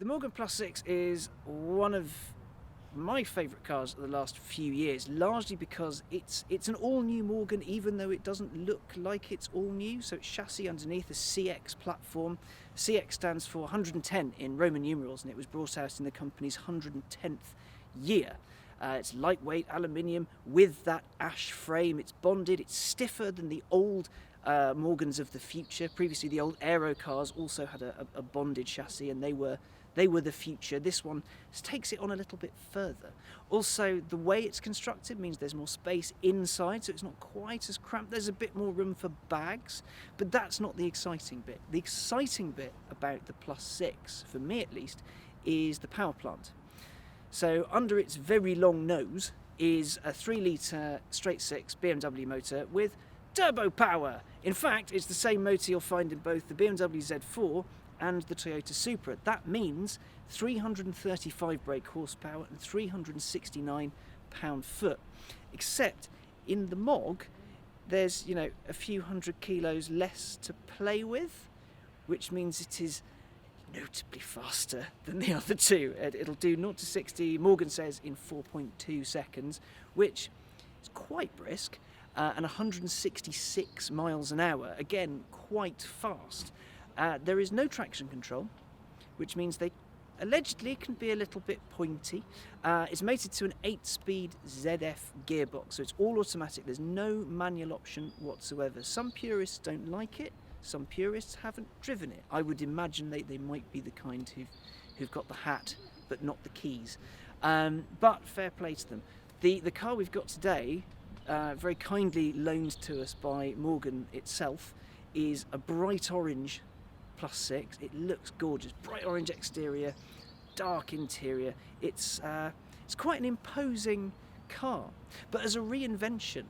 The Morgan Plus 6 is one of my favourite cars of the last few years, largely because it's an all-new Morgan, even though it doesn't look like it's all new. So it's chassis underneath a CX platform. CX stands for 110 in Roman numerals, and it was brought out in the company's 110th year. It's lightweight aluminium with that ash frame. It's bonded. It's stiffer than the old Morgans of the future. Previously, the old aero cars also had a bonded chassis, and they were the future. This one takes it on a little bit further. Also, the way it's constructed means there's more space inside, so it's not quite as cramped. There's a bit more room for bags, but that's not the exciting bit. The exciting bit about the Plus 6, for me at least, is the power plant. So under its very long nose is a 3-litre straight-six BMW motor with turbo power. In fact, it's the same motor you'll find in both the BMW Z4 and the Toyota Supra. That means 335 brake horsepower and 369 pound-foot. Except in the MOG, there's, a few hundred kilos less to play with, which means it is notably faster than the other two. It'll do 0 to 60, Morgan says, in 4.2 seconds, which is quite brisk, and 166 miles an hour. Again, quite fast. There is no traction control, which means they allegedly can be a little bit pointy. It's mated to an 8-speed ZF gearbox, so it's all automatic. There's no manual option whatsoever. Some purists don't like it. Some purists haven't driven it. I would imagine they might be the kind who've got the hat but not the keys. But fair play to them. The car we've got today, very kindly loaned to us by Morgan itself, is a bright orange Plus 6. It looks gorgeous. Bright orange exterior, dark interior. It's quite an imposing car. But as a reinvention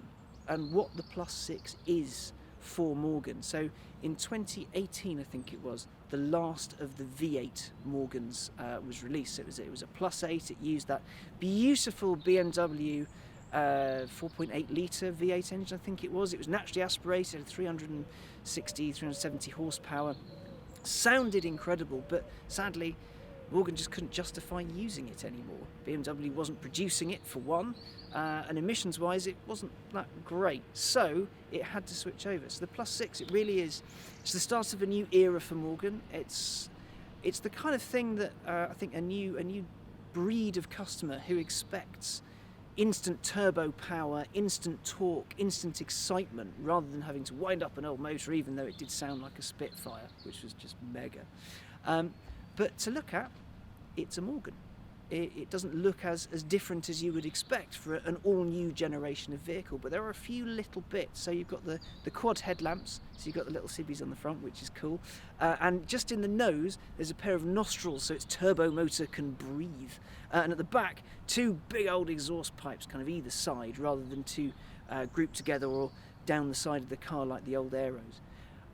and what the Plus 6 is for Morgan. So in 2018, I think it was, the last of the V8 Morgans was released. It was a Plus 8. It used that beautiful BMW 4.8 litre V8 engine, I think it was. It was naturally aspirated, 370 horsepower. Sounded incredible, but sadly Morgan just couldn't justify using it anymore. BMW wasn't producing it, for one, and emissions wise it wasn't that great, so it had to switch over. So the Plus 6, it really is, it's the start of a new era for Morgan. It's the kind of thing that I think a new breed of customer who expects instant turbo power, instant torque, instant excitement, rather than having to wind up an old motor, even though it did sound like a Spitfire, which was just mega. But to look at, it's a Morgan. It doesn't look as different as you would expect for an all-new generation of vehicle, but there are a few little bits. So you've got the quad headlamps, so you've got the little sibbies on the front, which is cool. And just in the nose, there's a pair of nostrils, so its turbo motor can breathe. And at the back, 2 big old exhaust pipes, kind of either side, rather than 2 grouped together or down the side of the car like the old Aeros.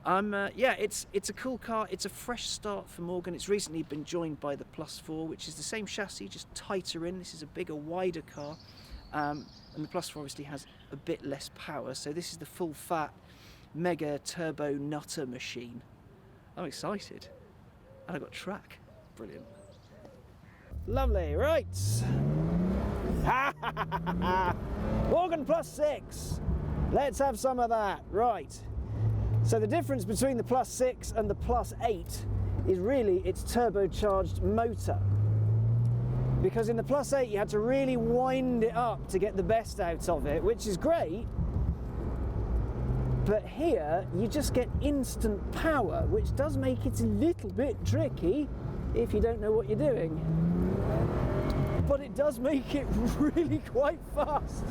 It's a cool car. It's a fresh start for Morgan. It's recently been joined by the Plus 4, which is the same chassis, just tighter in. This is a bigger, wider car, and the Plus 4 obviously has a bit less power. So this is the full-fat, mega turbo nutter machine. I'm excited, and I've got track. Brilliant. Lovely, right. Morgan Plus 6. Let's have some of that. Right. So the difference between the Plus 6 and the Plus 8 is really its turbocharged motor. Because in the Plus 8 you had to really wind it up to get the best out of it, which is great. But here you just get instant power, which does make it a little bit tricky if you don't know what you're doing. But it does make it really quite fast.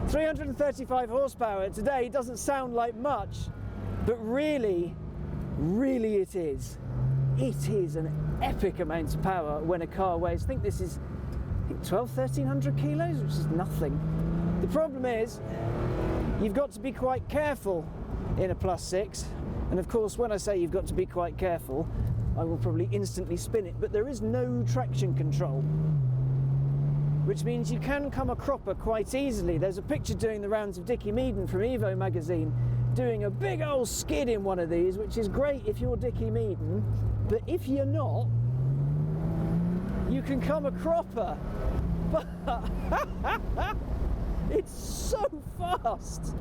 335 horsepower today doesn't sound like much, but really it is. It is an epic amount of power when a car weighs, I think this is 1,200-1,300 kilos, which is nothing. The problem is, you've got to be quite careful in a Plus 6, and of course when I say you've got to be quite careful, I will probably instantly spin it, but there is no traction control, which means you can come a cropper quite easily. There's a picture doing the rounds of Dickie Meaden from Evo magazine doing a big old skid in one of these, which is great if you're Dickie Meaden, but if you're not, you can come a cropper. But it's so fast.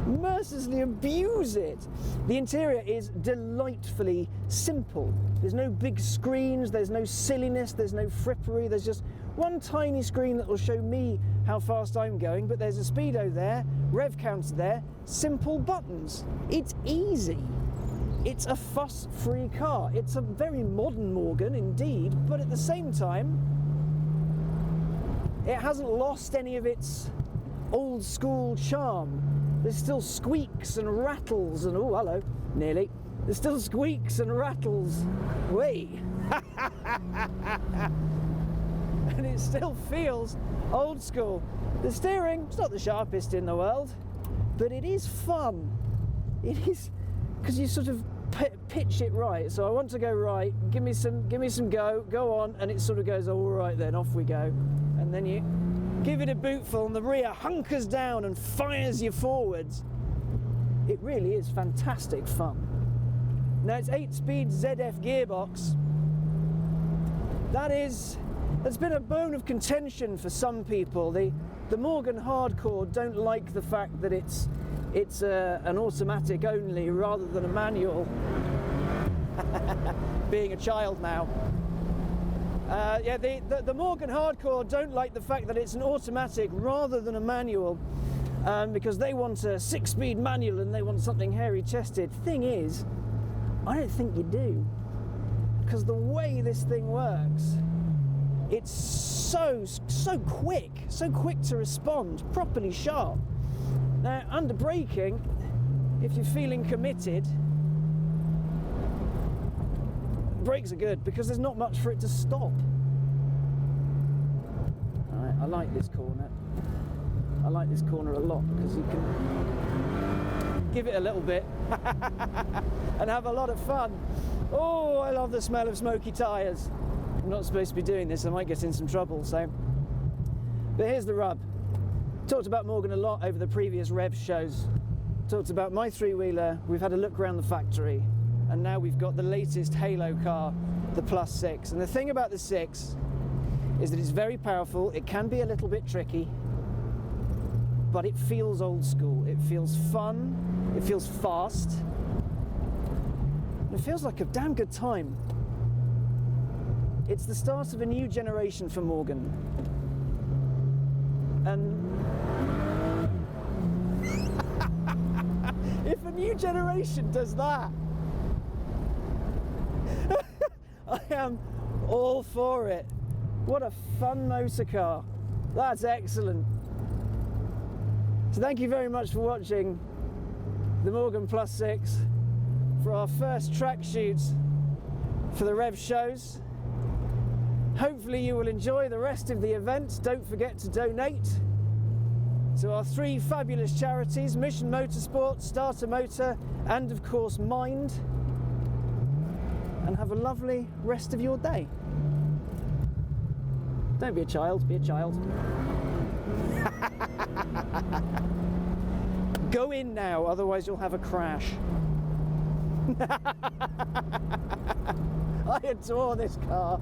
Mercilessly abuse it. The interior is delightfully simple. There's no big screens, there's no silliness, there's no frippery, there's just one tiny screen that will show me how fast I'm going, but there's a speedo there, rev counter there, simple buttons. It's easy. It's a fuss-free car. It's a very modern Morgan indeed, but at the same time, it hasn't lost any of its old school charm. There's still squeaks and rattles and, oh, hello, nearly. There's still squeaks and rattles. Whee! And it still feels old school. The steering, it's not the sharpest in the world, but it is fun. It is, because you sort of pitch it right. So I want to go right, give me some go on, and it sort of goes, all right then, off we go. And then you give it a bootful and the rear hunkers down and fires you forwards. It really is fantastic fun. Now it's 8-speed ZF gearbox. That's been a bone of contention for some people. The Morgan hardcore don't like the fact that it's an automatic only rather than a manual. Being a child now. Yeah, the Morgan hardcore don't like the fact that it's an automatic rather than a manual, because they want a 6-speed manual and they want something hairy-chested. Thing is, I don't think you do, because the way this thing works, it's so quick to respond, properly sharp. Now, under braking, if you're feeling committed, brakes are good because there's not much for it to stop. Alright, I like this corner. I like this corner a lot because you can give it a little bit and have a lot of fun. Oh, I love the smell of smoky tyres. I'm not supposed to be doing this, I might get in some trouble, so. But here's the rub. Talked about Morgan a lot over the previous REVS shows. Talked about my three-wheeler, we've had a look around the factory, and now we've got the latest Halo car, the Plus 6. And the thing about the 6 is that it's very powerful, it can be a little bit tricky, but it feels old school, it feels fun, it feels fast, and it feels like a damn good time. It's the start of a new generation for Morgan. And if a new generation does that, I am all for it. What a fun motor car. That's excellent. So thank you very much for watching the Morgan Plus 6 for our first track shoots for the REVS shows. Hopefully you will enjoy the rest of the event. Don't forget to donate to our 3 fabulous charities, Mission Motorsport, Starter Motor, and of course Mind. And have a lovely rest of your day. Don't be a child, be a child. Go in now, otherwise you'll have a crash. I adore this car.